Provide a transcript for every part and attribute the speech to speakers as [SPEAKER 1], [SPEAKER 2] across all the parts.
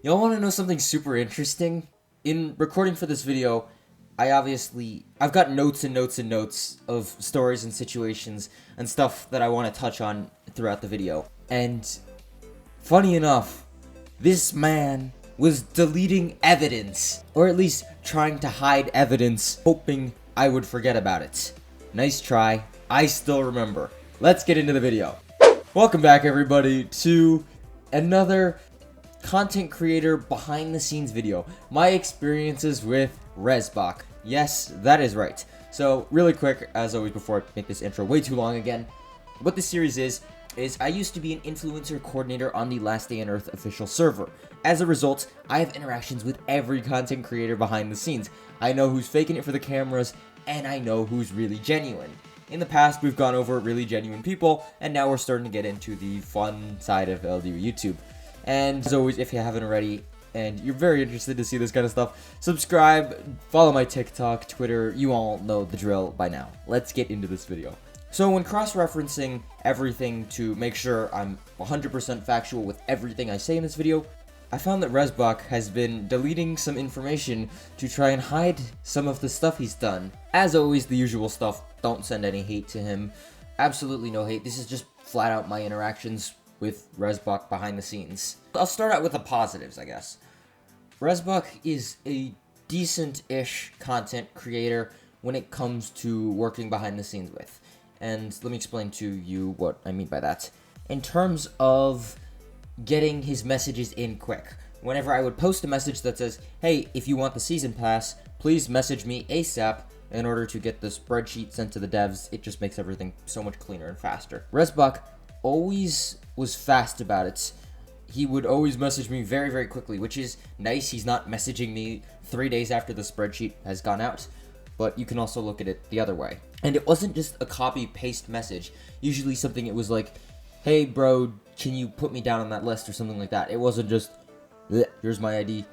[SPEAKER 1] Y'all want to know something super interesting? In recording for this video, I've got notes and notes and notes of stories and situations and stuff that I want to touch on throughout the video. And funny enough, this man was deleting evidence, or at least trying to hide evidence, hoping I would forget about it. Nice try. I still remember. Let's get into the video. Welcome back, everybody, to another content creator behind the scenes video. My experiences with Resbach. Yes, that is right. So really quick, as always, before I make this intro way too long again, what this series is I used to be an influencer coordinator on the Last Day on Earth official server. As a result, I have interactions with every content creator behind the scenes. I know who's faking it for the cameras, and I know who's really genuine. In the past, we've gone over really genuine people, and now we're starting to get into the fun side of LDoE YouTube. And as always, if you haven't already, and you're very interested to see this kind of stuff, subscribe, follow my TikTok, Twitter, you all know the drill by now. Let's get into this video. So when cross-referencing everything to make sure I'm 100% factual with everything I say in this video, I found that Resbach has been deleting some information to try and hide some of the stuff he's done. As always, the usual stuff, don't send any hate to him. Absolutely no hate, this is just flat out my interactions with Resbach behind the scenes. I'll start out with the positives, I guess. Resbach is a decent-ish content creator when it comes to working behind the scenes with. And let me explain to you what I mean by that. In terms of getting his messages in quick. Whenever I would post a message that says, hey, if you want the season pass, please message me ASAP in order to get the spreadsheet sent to the devs, it just makes everything so much cleaner and faster. Resbach always was fast about it. He would always message me very, very quickly, which is nice. He's not messaging me 3 days after the spreadsheet has gone out, but you can also look at it the other way. And it wasn't just a copy-paste message. Usually something it was like, hey bro, can you put me down on that list or something like that. It wasn't just, here's my ID,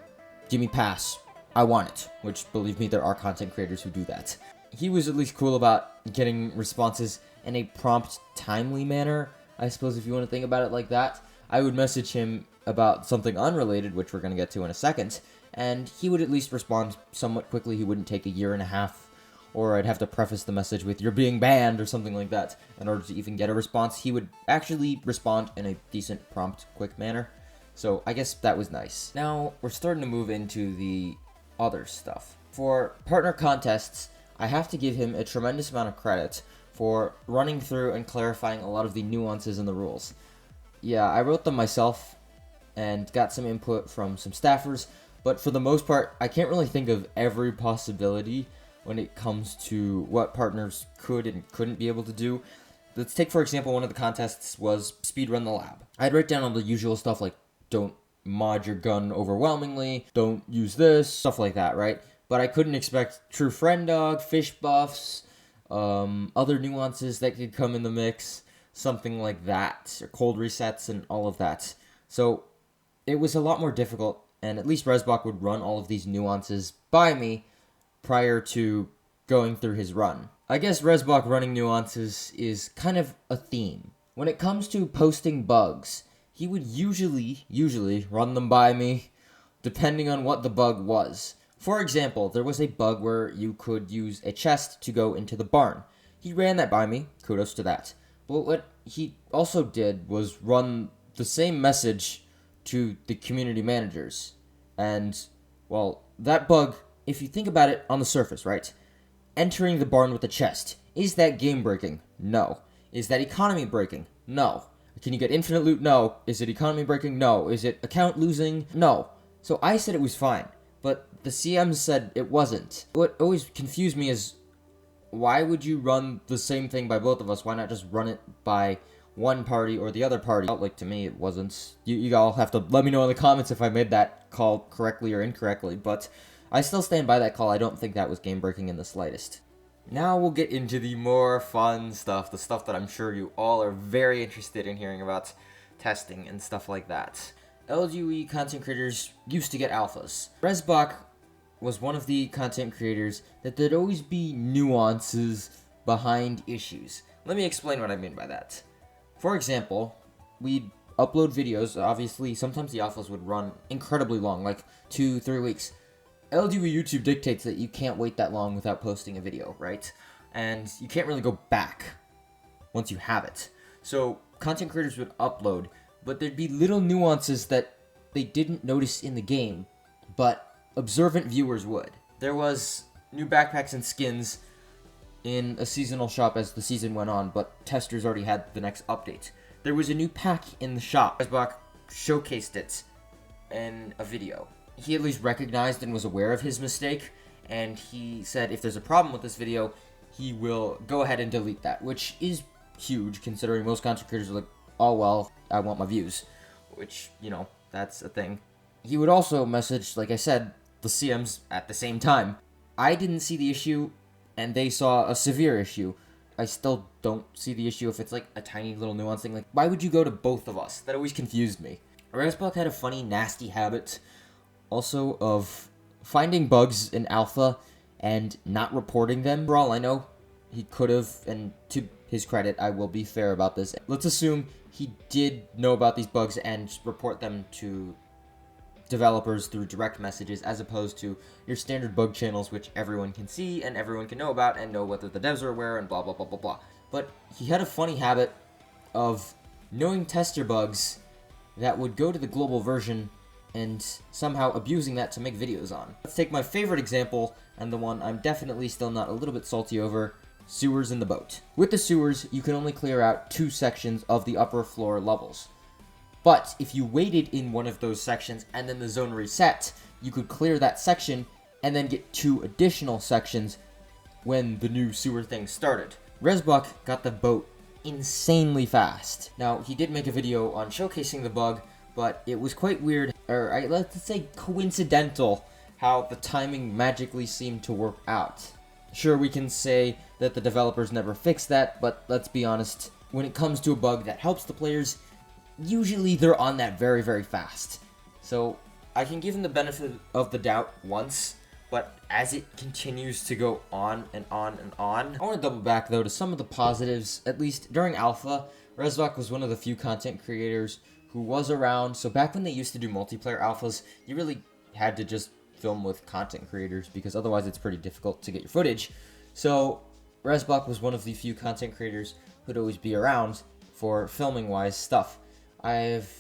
[SPEAKER 1] give me pass, I want it. Which, believe me, there are content creators who do that. He was at least cool about getting responses in a prompt, timely manner, I suppose if you want to think about it like that. I would message him about something unrelated, which we're going to get to in a second, and he would at least respond somewhat quickly. He wouldn't take a year and a half, or I'd have to preface the message with, you're being banned, or something like that, in order to even get a response. He would actually respond in a decent, prompt, quick manner. So I guess that was nice. Now, we're starting to move into the other stuff. For partner contests, I have to give him a tremendous amount of credit for running through and clarifying a lot of the nuances in the rules. Yeah, I wrote them myself and got some input from some staffers, but for the most part, I can't really think of every possibility when it comes to what partners could and couldn't be able to do. Let's take, for example, one of the contests was speedrun the lab. I'd write down all the usual stuff like, don't mod your gun overwhelmingly, don't use this, stuff like that, right? But I couldn't expect true friend dog, fish buffs, other nuances that could come in the mix, something like that, or cold resets and all of that. So it was a lot more difficult, and at least Resbach would run all of these nuances by me prior to going through his run. I guess Resbach running nuances is kind of a theme. When it comes to posting bugs, he would usually run them by me, depending on what the bug was. For example, there was a bug where you could use a chest to go into the barn. He ran that by me, kudos to that. But what he also did was run the same message to the community managers. And, well, that bug, if you think about it on the surface, right? Entering the barn with a chest. Is that game breaking? No. Is that economy breaking? No. Can you get infinite loot? No. Is it economy breaking? No. Is it account losing? No. So I said it was fine, but the CM said it wasn't. What always confused me is, why would you run the same thing by both of us? Why not just run it by one party or the other party? Felt like to me it wasn't. You all have to let me know in the comments if I made that call correctly or incorrectly, but I still stand by that call. I don't think that was game breaking in the slightest. Now we'll get into the more fun stuff, the stuff that I'm sure you all are very interested in hearing about, testing and stuff like that. LDoE content creators used to get alphas. Resbach was one of the content creators that there'd always be nuances behind issues. Let me explain what I mean by that. For example, we'd upload videos. Obviously, sometimes the alphas would run incredibly long, like 2-3 weeks. LDoE YouTube dictates that you can't wait that long without posting a video, right? And you can't really go back once you have it. So content creators would upload, but there'd be little nuances that they didn't notice in the game, but observant viewers would. There was new backpacks and skins in a seasonal shop as the season went on, but testers already had the next update. There was a new pack in the shop. Resbach showcased it in a video. He at least recognized and was aware of his mistake, and he said if there's a problem with this video, he will go ahead and delete that, which is huge considering most content creators are like, oh well, I want my views, which, you know, that's a thing. He would also message, like I said, the CMs at the same time. I didn't see the issue, and they saw a severe issue. I still don't see the issue if it's like a tiny little nuance thing. Like, why would you go to both of us? That always confused me. Resbach had a funny, nasty habit also of finding bugs in alpha and not reporting them. For all I know, he could have, and to his credit, I will be fair about this. Let's assume he did know about these bugs and report them to developers through direct messages, as opposed to your standard bug channels, which everyone can see and everyone can know about and know whether the devs are aware and blah blah blah blah blah. But he had a funny habit of knowing tester bugs that would go to the global version and somehow abusing that to make videos on. Let's take my favorite example, and the one I'm definitely still not a little bit salty over: sewers in the boat. With the sewers, you can only clear out 2 sections of the upper floor levels. But if you waited in one of those sections and then the zone reset, you could clear that section and then get 2 additional sections when the new sewer thing started. Resbach got the boat insanely fast. Now, he did make a video on showcasing the bug, but it was quite weird, or let's say coincidental, how the timing magically seemed to work out. Sure, we can say that the developers never fixed that, but let's be honest, when it comes to a bug that helps the players, usually they're on that very, very fast. So I can give them the benefit of the doubt once, but as it continues to go on and on and on, I want to double back though to some of the positives. At least during alpha, Resbach was one of the few content creators who was around. So back when they used to do multiplayer alphas, you really had to just film with content creators because otherwise it's pretty difficult to get your footage. So Resbach was one of the few content creators who'd always be around for filming-wise stuff. I've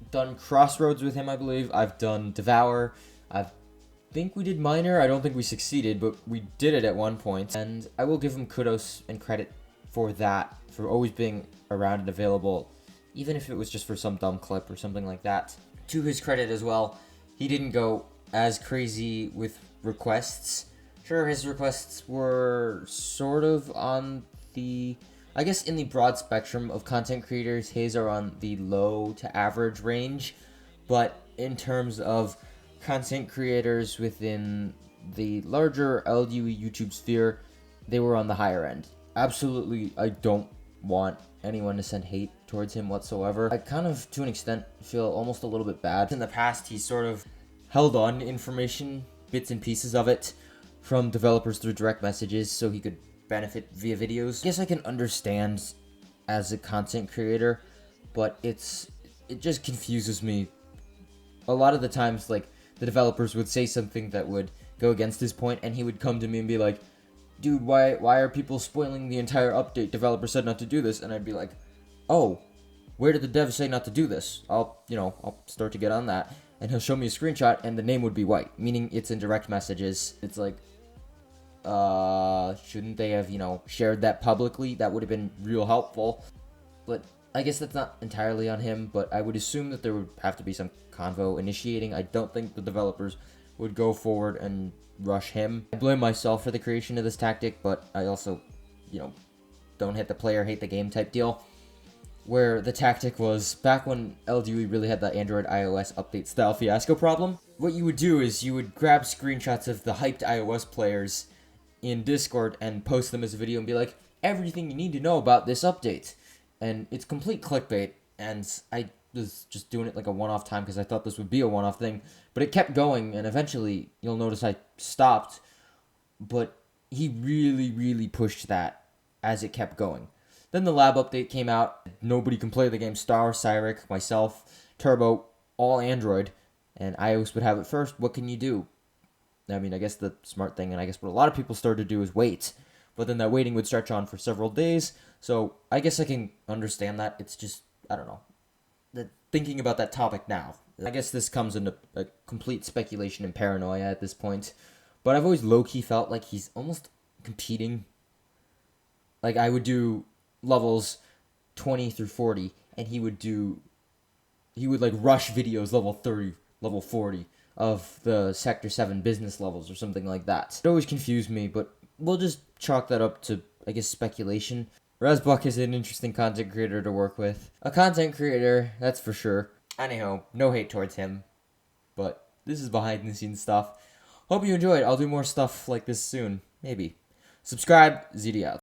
[SPEAKER 1] done Crossroads with him, I believe. I've done Devour. I think we did Miner. I don't think we succeeded, but we did it at one point. And I will give him kudos and credit for that, for always being around and available, even if it was just for some dumb clip or something like that. To his credit as well, he didn't go as crazy with requests. Sure, his requests were sort of on the, I guess in the broad spectrum of content creators, his are on the low to average range, but in terms of content creators within the larger LDoE YouTube sphere, they were on the higher end. Absolutely, I don't want anyone to send hate towards him whatsoever. I kind of, to an extent, feel almost a little bit bad. In the past, he sort of held on to information, bits and pieces of it, from developers through direct messages so he could benefit via videos. I guess I can understand as a content creator, but it just confuses me. A lot of the times, like, the developers would say something that would go against his point, and he would come to me and be like, dude, why are people spoiling the entire update? Developer said not to do this. And I'd be like, oh, where did the dev say not to do this? I'll start to get on that. And he'll show me a screenshot, and the name would be white, meaning it's in direct messages. It's like, shouldn't they have, shared that publicly? That would have been real helpful. But I guess that's not entirely on him, but I would assume that there would have to be some convo initiating. I don't think the developers would go forward and rush him. I blame myself for the creation of this tactic, but I also, don't hit the player, hate the game type deal. Where the tactic was, back when LDoE really had the Android iOS update style fiasco problem, what you would do is you would grab screenshots of the hyped iOS players in Discord and post them as a video and be like, everything you need to know about this update. And it's complete clickbait, and I was just doing it like a one-off time because I thought this would be a one-off thing, but it kept going, and eventually, you'll notice I stopped, but he really, really pushed that as it kept going. Then the lab update came out. Nobody can play the game. Star, Cyric, myself, Turbo, all Android, and iOS would have it first. What can you do? I mean, I guess the smart thing, and I guess what a lot of people started to do is wait. But then that waiting would stretch on for several days. So I guess I can understand that. It's just, I don't know. Thinking about that topic now. I guess this comes into a complete speculation and paranoia at this point. But I've always low-key felt like he's almost competing. Like, I would do levels 20 through 40, and he would like rush videos level 30, level 40 of the Sector 7 business levels or something like that. It always confused me, but we'll just chalk that up to, I guess, speculation. Rezbuck is an interesting content creator to work with. A content creator, that's for sure. Anyhow, no hate towards him, but this is behind the scenes stuff. Hope you enjoyed. I'll do more stuff like this soon. Maybe. Subscribe, ZD out.